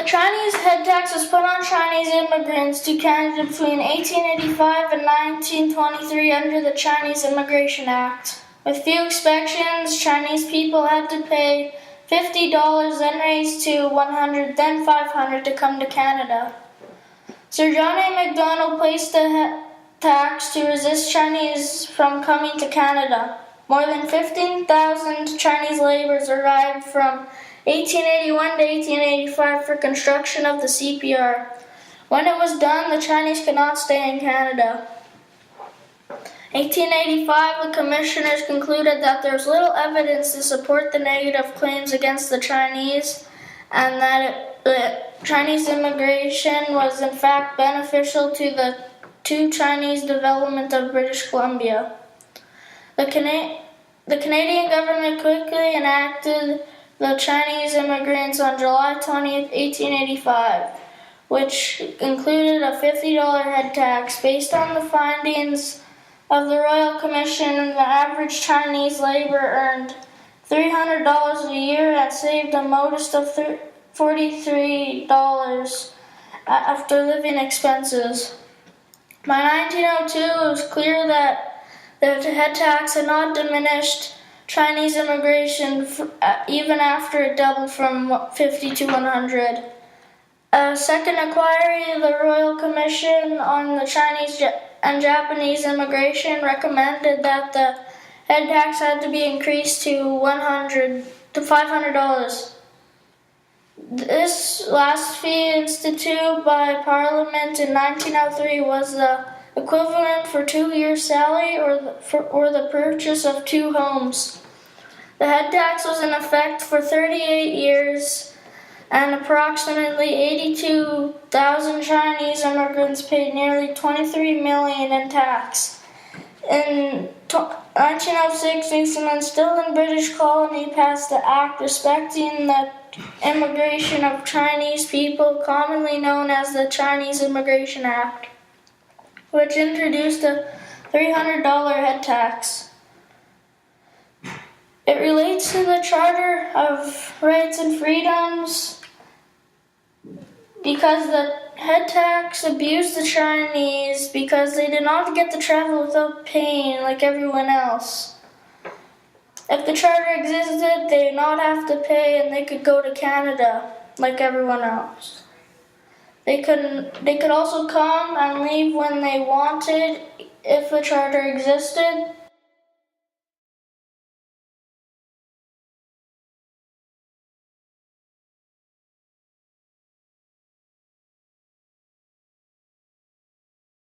Chinese head tax was put on Chinese immigrants to Canada between 1885 and 1923 under the Chinese Immigration Act. With few exceptions, Chinese people had to pay $50, then raised to $100, then $500 to come to Canada. Sir John A. Macdonald placed the tax to resist Chinese from coming to Canada. More than 15,000 Chinese laborers arrived from 1881 to 1885 for construction of the CPR. When it was done, the Chinese could not stay in Canada. 1885, the commissioners concluded that there was little evidence to support the negative claims against the Chinese and that Chinese immigration was in fact beneficial to Chinese development of British Columbia. The Canadian government quickly enacted the Chinese immigrants on July 20, 1885, which included a $50 head tax. Based on the findings of the Royal Commission, the average Chinese laborer earned $300 a year and saved a modest of $43 after living expenses. By 1902, it was clear that the head tax had not diminished Chinese immigration even after it doubled from 50 to 100. A second inquiry of the Royal Commission on the Chinese and Japanese immigration recommended that the head tax had to be increased to $500. This last fee instituted by Parliament in 1903 was the equivalent for 2 years' salary or the purchase of 2 homes. The head tax was in effect for 38 years, and approximately 82,000 Chinese immigrants paid nearly $23 million in tax. In 1906, Newfoundland, still in British colony, passed the Act respecting the immigration of Chinese people, commonly known as the Chinese Immigration Act, which introduced a $300 head tax. It relates to the Charter of Rights and Freedoms because the head tax abused the Chinese because they did not get to travel without paying like everyone else. If the charter existed, they did not have to pay and they could go to Canada like everyone else. They could also come and leave when they wanted if the charter existed.